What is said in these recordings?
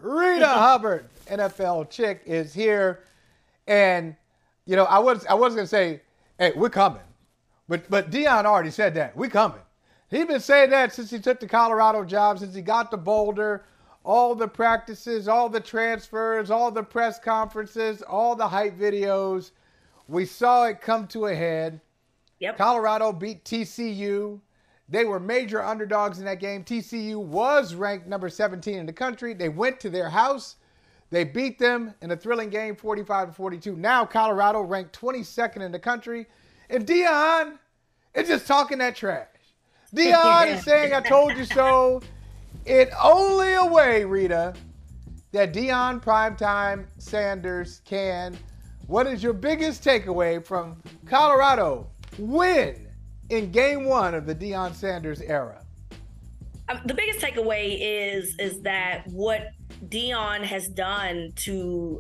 Reeta Hubbard, NFL chick, is here. And, I was going to say, hey, we're coming. But Deion already said that. We're coming. He's been saying that since he took the Colorado job, since he got to Boulder, all the practices, all the transfers, all the press conferences, all the hype videos. We saw it come to a head. Yep. Colorado beat TCU. They were major underdogs in that game. TCU was ranked number 17 in the country. They went to their house. They beat them in a thrilling game, 45-42. Now Colorado ranked 22nd in the country. And Deion is just talking that trash. Deion is saying, I told you so. In only a way, Rita, that Deion Primetime Sanders can. What is your biggest takeaway from Colorado win in game one of the Deion Sanders era? The biggest takeaway is that what Deion has done to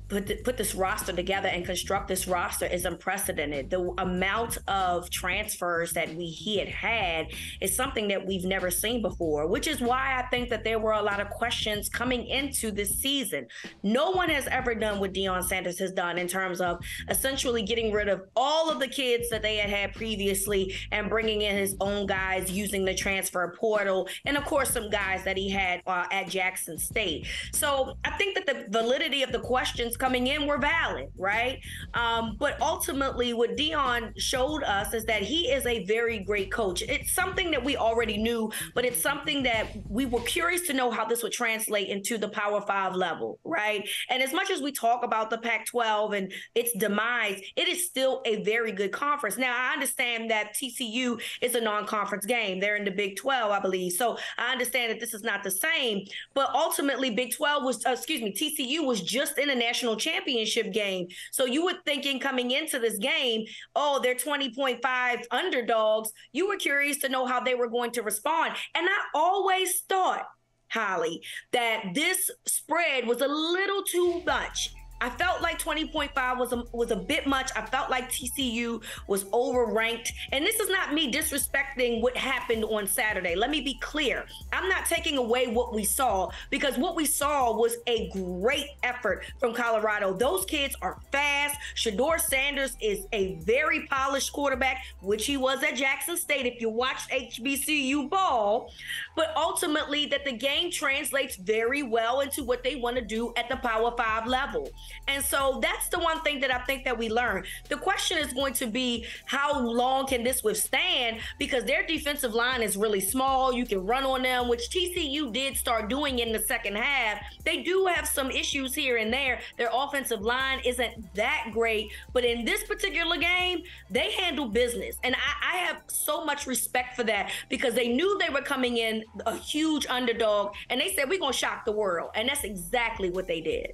put this roster together and construct this roster is unprecedented. The amount of transfers that he had is something that we've never seen before, which is why I think that there were a lot of questions coming into this season. No one has ever done what Deion Sanders has done in terms of essentially getting rid of all of the kids that they had previously and bringing in his own guys using the transfer portal, and of course some guys that he had at Jackson State. So I think that the validity of the questions coming in were valid, right? But ultimately what Deion showed us is that he is a very great coach. It's something that we already knew, but it's something that we were curious to know how this would translate into the Power 5 level, right? And as much as we talk about the Pac-12 and its demise, it is still a very good conference. Now, I understand that TCU is a non-conference game. They're in the Big 12, I believe. So I understand that this is not the same, but ultimately TCU was just in a national championship game. So you were thinking coming into this game, oh, they're 20.5 underdogs. You were curious to know how they were going to respond. And I always thought, Holley, that this spread was a little too much. I felt like 20.5 was a bit much. I felt like TCU was overranked. And this is not me disrespecting what happened on Saturday. Let me be clear. I'm not taking away what we saw, because what we saw was a great effort from Colorado. Those kids are fast. Deion Sanders is a very polished quarterback, which he was at Jackson State if you watched HBCU ball. But ultimately that the game translates very well into what they want to do at the Power 5 level. And so that's the one thing that I think that we learned. The question is going to be, how long can this withstand? Because their defensive line is really small. You can run on them, which TCU did start doing in the second half. They do have some issues here and there. Their offensive line isn't that great. But in this particular game, they handle business. And I have so much respect for that, because they knew they were coming in a huge underdog. And they said, we're going to shock the world. And that's exactly what they did.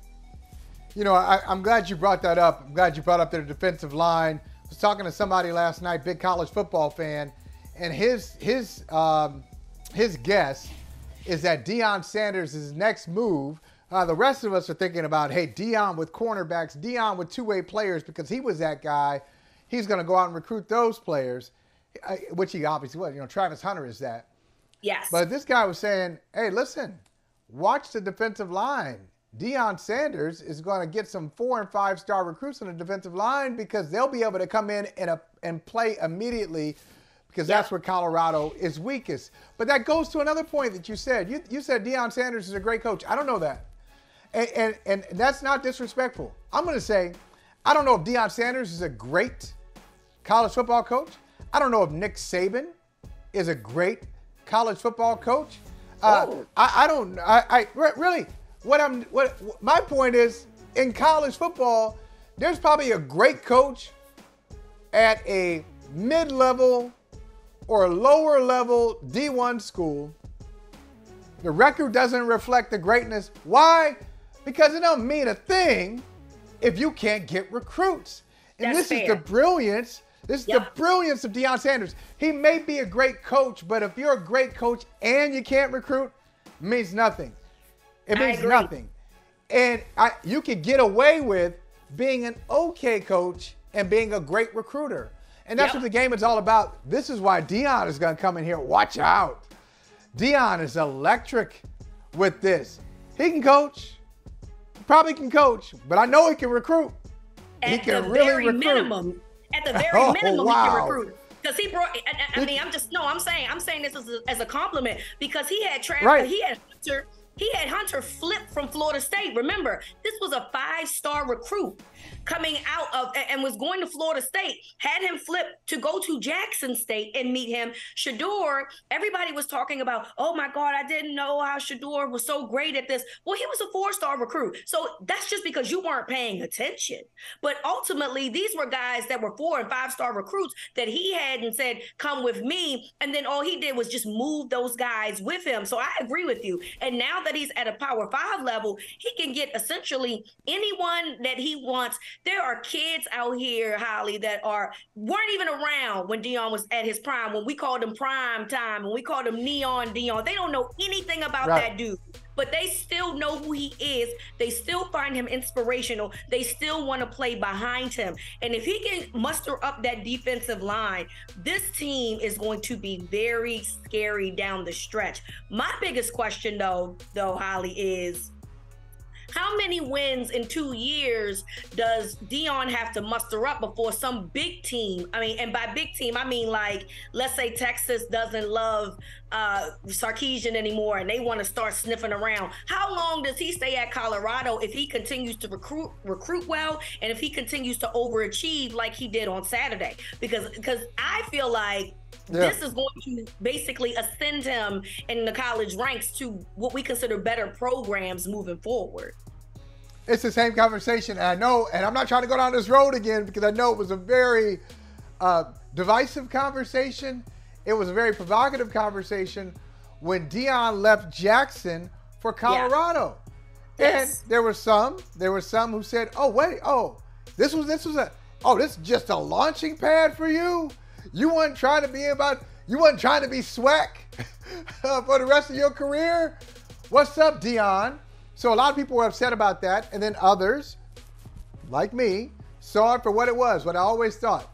I'm glad you brought that up. I'm glad you brought up their defensive line. I was talking to somebody last night, big college football fan, and his guess is that Deion Sanders' next move, the rest of us are thinking about, hey, Deion with cornerbacks, Deion with two-way players, because he was that guy. He's going to go out and recruit those players, which he obviously was. Travis Hunter is that. Yes. But this guy was saying, hey, listen, watch the defensive line. Deion Sanders is going to get some 4- and 5-star recruits on the defensive line, because they'll be able to come in and play immediately, because that's where Colorado is weakest. But that goes to another point that you said. You said Deion Sanders is a great coach. I don't know that. And that's not disrespectful. I'm going to say, I don't know if Deion Sanders is a great college football coach. I don't know if Nick Saban is a great college football coach. Really. My point is, in college football, there's probably a great coach at a mid-level or lower level D1 school. The record doesn't reflect the greatness. Why? Because it don't mean a thing if you can't get recruits. And That's this fair. is the brilliance. This is the brilliance of Deion Sanders. He may be a great coach, but if you're a great coach and you can't recruit, it means nothing. It means nothing. And you could get away with being an okay coach and being a great recruiter. And that's what the game is all about. This is why Deion is going to come in here. Watch out. Deion is electric with this. He can coach. He probably can coach, but I know he can recruit. He can really recruit. At the very minimum, wow. he can recruit. Because he brought, I'm saying this as a compliment, because he had Hunter flip from Florida State. Remember, this was a 5-star recruit coming out of and was going to Florida State, had him flip to go to Jackson State and meet him. Shedeur, everybody was talking about, oh my God, I didn't know how Shedeur was so great at this. Well, he was a 4-star recruit. So that's just because you weren't paying attention. But ultimately, these were guys that were 4- and 5-star recruits that he had and said, come with me. And then all he did was just move those guys with him. So I agree with you. And now that he's at a Power 5 level, he can get essentially anyone that he wants. There are kids out here, Holley, that weren't even around when Deion was at his prime, when we called him prime time, when we called him Neon Deion. They don't know anything about that dude, but they still know who he is. They still find him inspirational. They still want to play behind him. And if he can muster up that defensive line, this team is going to be very scary down the stretch. My biggest question, though, Holley, is how many wins in 2 years does Deion have to muster up before some big team? I mean, and by big team, I mean, like, let's say Texas doesn't love Sarkisian anymore and they want to start sniffing around. How long does he stay at Colorado if he continues to recruit well and if he continues to overachieve like he did on Saturday? Because I feel like this is going to basically ascend him in the college ranks to what we consider better programs moving forward. It's the same conversation, and I know, and I'm not trying to go down this road again because I know it was a very divisive conversation. It was a very provocative conversation when Deion left Jackson for Colorado. Yes. And there were some who said, "Oh wait, this is just a launching pad for you. You weren't trying to be swag for the rest of your career. What's up, Deion?" So a lot of people were upset about that, and then others, like me, saw it for what it was, what I always thought.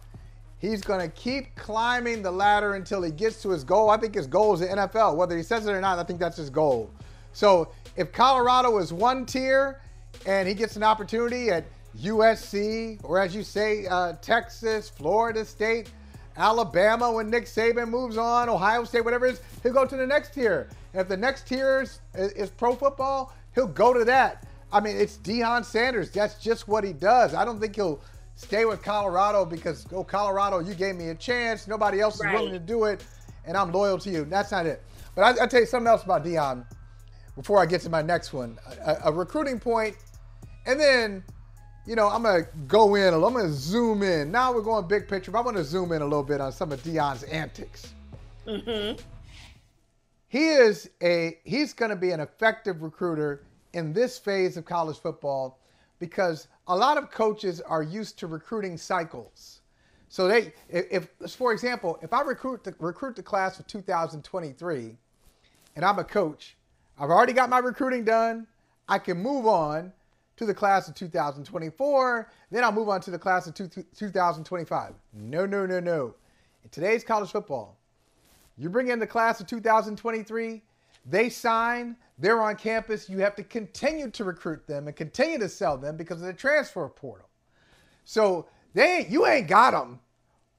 He's going to keep climbing the ladder until he gets to his goal. I think his goal is the NFL. Whether he says it or not, I think that's his goal. So if Colorado is one tier and he gets an opportunity at USC, or as you say, Texas, Florida State, Alabama when Nick Saban moves on, Ohio State, whatever it is, he'll go to the next tier. And if the next tier is pro football, he'll go to that. I mean, it's Deion Sanders. That's just what he does. I don't think he'll stay with Colorado because, Colorado, you gave me a chance. Nobody else is willing to do it, and I'm loyal to you. That's not it. But I'll tell you something else about Deion before I get to my next one. A recruiting point, and then, I'm going to go in. I'm going to zoom in. Now we're going big picture, but I want to zoom in a little bit on some of Deion's antics. Mm-hmm. He's going to be an effective recruiter in this phase of college football because a lot of coaches are used to recruiting cycles. So for example, if I recruit the class of 2023 and I'm a coach, I've already got my recruiting done. I can move on to the class of 2024. Then I'll move on to the class of 2025. No. In today's college football, you bring in the class of 2023, they sign, they're on campus, you have to continue to recruit them and continue to sell them because of the transfer portal. So you ain't got them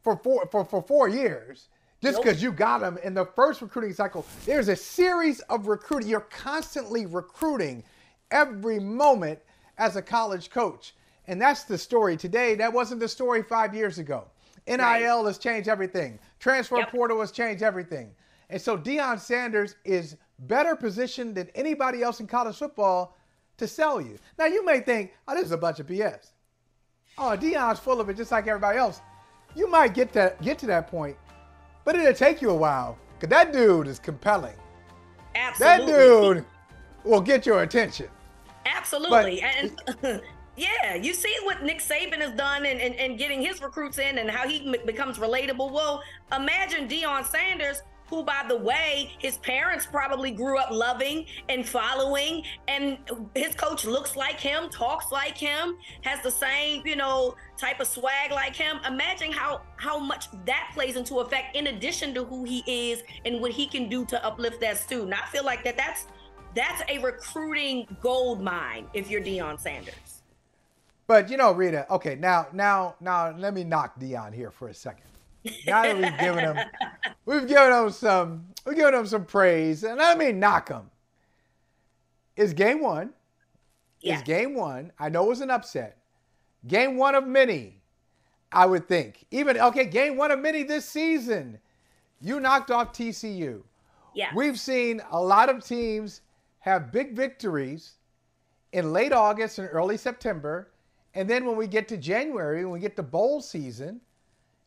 for 4 years just because you got them in the first recruiting cycle. There's a series of recruiting. You're constantly recruiting every moment as a college coach. And that's the story today. That wasn't the story 5 years ago. NIL has changed everything. Transfer portal has changed everything. And so Deion Sanders is better positioned than anybody else in college football to sell you. Now, you may think, this is a bunch of BS. Deion's full of it just like everybody else. You might get to that point, but it'll take you a while because that dude is compelling. Absolutely. That dude will get your attention. Absolutely. Yeah, you see what Nick Saban has done and getting his recruits in and how he becomes relatable. Well, imagine Deion Sanders, who, by the way, his parents probably grew up loving and following, and his coach looks like him, talks like him, has the same, type of swag like him. Imagine how much that plays into effect in addition to who he is and what he can do to uplift that student. I feel like that's That's a recruiting gold mine if you're Deion Sanders. But Rita, okay, now let me knock Deion here for a second. Now that we've given him some praise, and let me knock him. It's game one. Yeah. It's game one. I know it was an upset. Game one of many, I would think. Game one of many this season. You knocked off TCU. Yeah. We've seen a lot of teams have big victories in late August and early September. And then when we get to January, when we get to bowl season,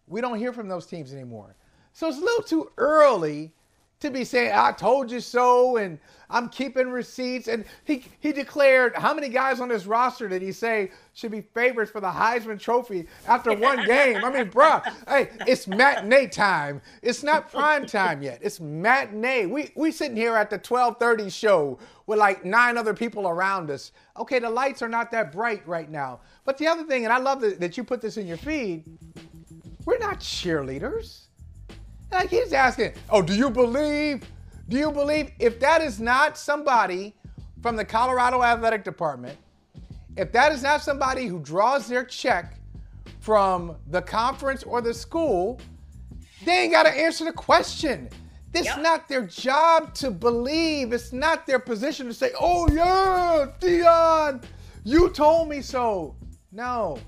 we don't hear from those teams anymore. So it's a little too early to be saying, I told you so, and I'm keeping receipts. And he declared, how many guys on this roster did he say should be favorites for the Heisman Trophy after one game? I mean, bruh, hey, it's matinee time. It's not prime time yet. It's matinee. We sitting here at the 12:30 show with like 9 other people around us. Okay, the lights are not that bright right now. But the other thing, and I love that you put this in your feed, we're not cheerleaders. Like he's asking, do you believe? If that is not somebody from the Colorado Athletic Department, if that is not somebody who draws their check from the conference or the school, they ain't got to answer the question. This is not their job to believe. It's not their position to say, oh yeah, Deion, you told me so. No,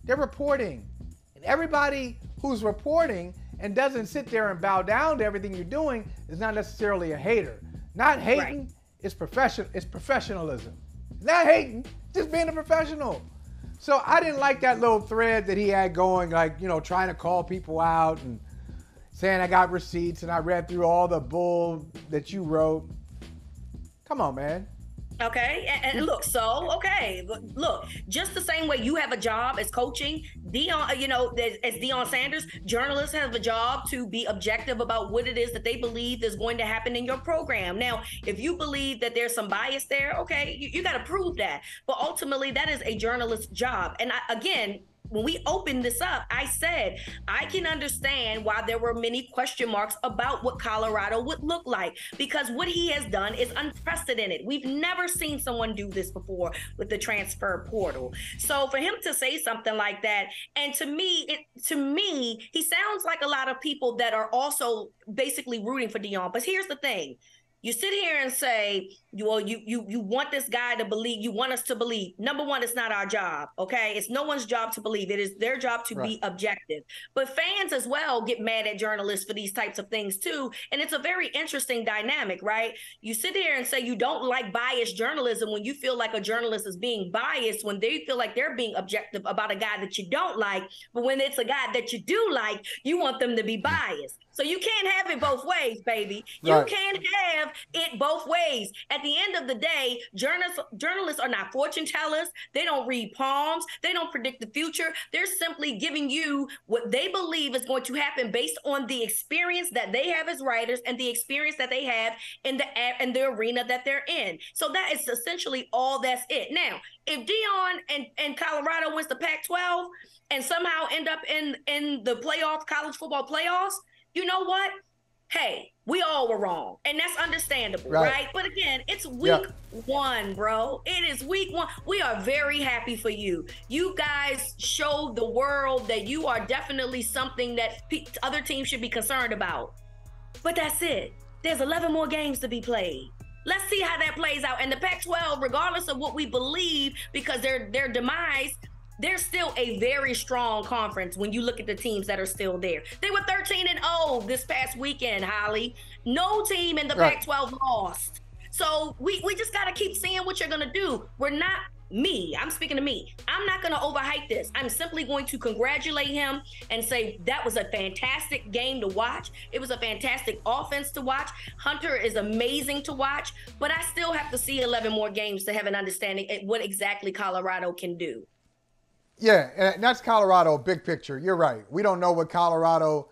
they're reporting. And everybody who's reporting and doesn't sit there and bow down to everything you're doing is not necessarily a hater. Not hating is professionalism. Not hating, just being a professional. So I didn't like that little thread that he had going, like, trying to call people out and saying I got receipts and I read through all the bull that you wrote. Come on, man. Okay, and look, look, just the same way you have a job as coaching, Deion, as Deion Sanders, journalists have a job to be objective about what it is that they believe is going to happen in your program. Now, if you believe that there's some bias there, okay, you got to prove that. But ultimately, that is a journalist's job. And again, when we opened this up, I said, I can understand why there were many question marks about what Colorado would look like, because what he has done is unprecedented. We've never seen someone do this before with the transfer portal. So for him to say something like that, and to me, he sounds like a lot of people that are also basically rooting for Deion. But here's the thing. You sit here and say, you want this guy to believe, you want us to believe. Number one, it's not our job, okay? It's no one's job to believe. It is their job to be objective. But fans as well get mad at journalists for these types of things too. And it's a very interesting dynamic, right? You sit here and say you don't like biased journalism when you feel like a journalist is being biased, when they feel like they're being objective about a guy that you don't like. But when it's a guy that you do like, you want them to be biased. So you can't have it both ways, baby. You can't have it both ways. At the end of the day, journalists are not fortune tellers. They don't read palms. They don't predict the future. They're simply giving you what they believe is going to happen based on the experience that they have as writers and the experience that they have in the arena that they're in. So that is essentially all that's it. Now, if Deion and Colorado wins the Pac-12 and somehow end up in the college football playoffs, you know what? Hey, we all were wrong. And that's understandable, right? But again, it's week one, bro. It is week one. We are very happy for you. You guys showed the world that you are definitely something that other teams should be concerned about. But that's it. There's 11 more games to be played. Let's see how that plays out. And the Pac-12, regardless of what we believe, because their demise, they're still a very strong conference when you look at the teams that are still there. They were 13-0 this past weekend, Holley. No team in the Pac-12 lost. So we just got to keep seeing what you're going to do. I'm speaking to me. I'm not going to overhype this. I'm simply going to congratulate him and say that was a fantastic game to watch. It was a fantastic offense to watch. Hunter is amazing to watch, but I still have to see 11 more games to have an understanding of what exactly Colorado can do. Yeah, and that's Colorado, big picture. You're right. We don't know what Colorado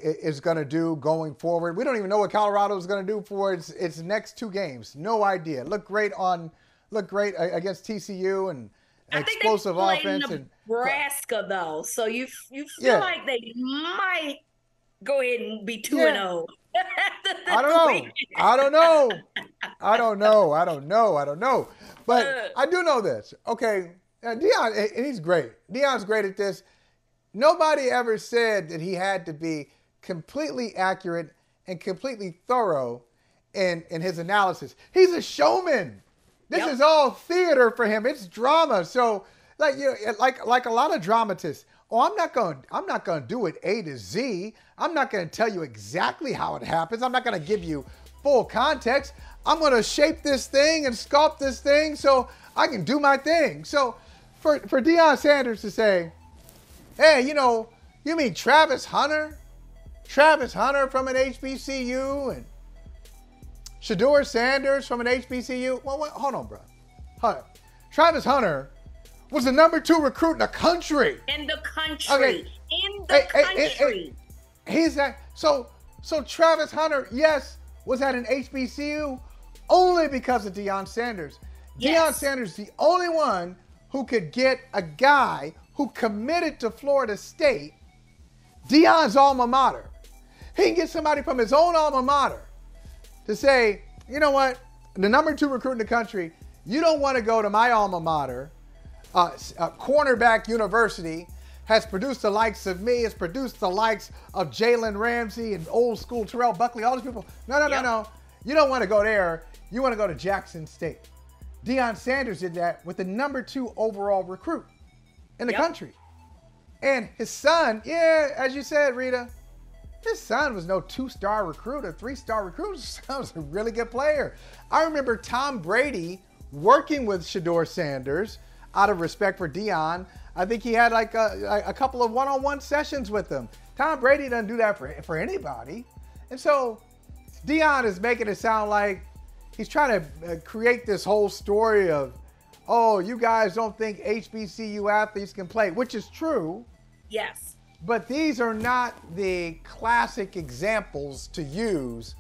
is going to do going forward. We don't even know what Colorado is going to do for its next 2 games. No idea. Looked great against TCU and explosive offense. Nebraska, though, so you feel like they might go ahead and be 2-0. I don't know. I don't know. I don't know. I don't know. I don't know. But I do know this. Okay, Deion, and he's great. Deion's great at this. Nobody ever said that he had to be completely accurate and completely thorough in his analysis. He's a showman. This is all theater for him. It's drama. So, like like a lot of dramatists. Oh, I'm not going to do it A to Z. I'm not going to tell you exactly how it happens. I'm not going to give you full context. I'm going to shape this thing and sculpt this thing so I can do my thing. So, for Deion Sanders to say, hey, you mean Travis Hunter? Travis Hunter from an HBCU and Shedeur Sanders from an HBCU? Well, hold on, bro. Travis Hunter was the #2 recruit in the country. In the country. Okay. In the country. He's that. So Travis Hunter, yes, was at an HBCU only because of Deion Sanders. Yes. Deion Sanders, the only one who could get a guy who committed to Florida State, Deion's alma mater. He can get somebody from his own alma mater to say, you know what, the #2 recruit in the country, you don't want to go to my alma mater. Cornerback University has produced the likes of me, has produced the likes of Jalen Ramsey and old school Terrell Buckley, all these people. No. You don't want to go there. You want to go to Jackson State. Deion Sanders did that with the #2 overall recruit in the country. And his son, as you said, Rita, his son was no 2-star recruit or 3-star recruit. His son was a really good player. I remember Tom Brady working with Shedeur Sanders out of respect for Deion. I think he had like a couple of one-on-one sessions with him. Tom Brady doesn't do that for anybody. And so Deion is making it sound like he's trying to create this whole story of, oh, you guys don't think HBCU athletes can play, which is true. Yes. But these are not the classic examples to use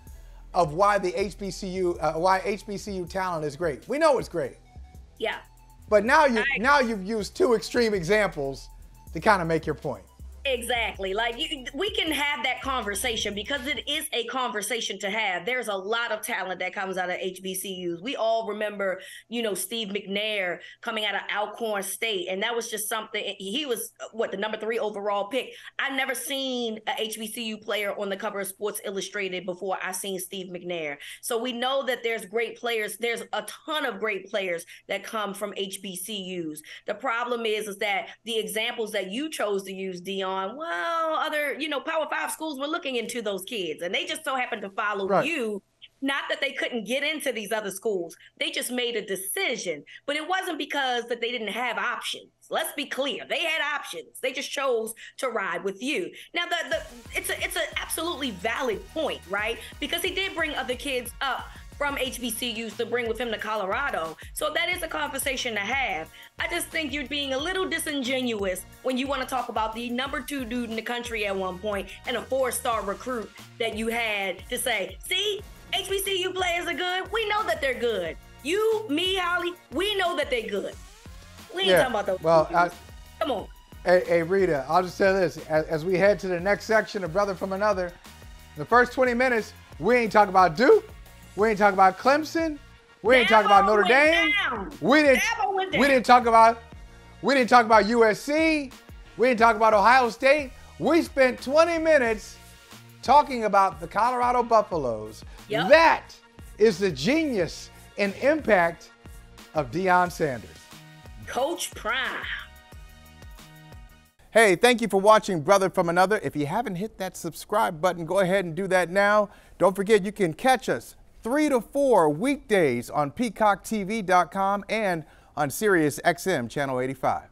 of why the HBCU talent is great. We know it's great. Yeah. But now you've used 2 extreme examples to kind of make your point. Exactly. Like we can have that conversation because it is a conversation to have. There's a lot of talent that comes out of HBCUs. We all remember, Steve McNair coming out of Alcorn State. And that was just something. He was the #3 overall pick. I've never seen a HBCU player on the cover of Sports Illustrated before I seen Steve McNair. So we know that there's great players. There's a ton of great players that come from HBCUs. The problem is that the examples that you chose to use, Deion, other, Power 5 schools were looking into those kids and they just so happened to follow you. Not that they couldn't get into these other schools. They just made a decision, but it wasn't because that they didn't have options. Let's be clear. They had options. They just chose to ride with you. Now, it's an absolutely valid point, right? Because he did bring other kids up from HBCUs to bring with him to Colorado. So that is a conversation to have. I just think you're being a little disingenuous when you want to talk about the #2 dude in the country at one point and a 4-star recruit that you had to say, see, HBCU players are good. We know that they're good. You, me, Holley, we know that they're good. We ain't talking about those. Well, come on. Hey, Rita, I'll just say this. As we head to the next section of Brother from Another, the first 20 minutes, we ain't talking about Duke. We ain't talking about Clemson. We ain't talking about Notre Dame. We didn't talk about USC. We didn't talk about Ohio State. We spent 20 minutes talking about the Colorado Buffaloes. Yep. That is the genius and impact of Deion Sanders. Coach Prime. Hey, thank you for watching Brother from Another. If you haven't hit that subscribe button, go ahead and do that now. Don't forget you can catch us 3 to 4 weekdays on PeacockTV.com and on Sirius XM Channel 85.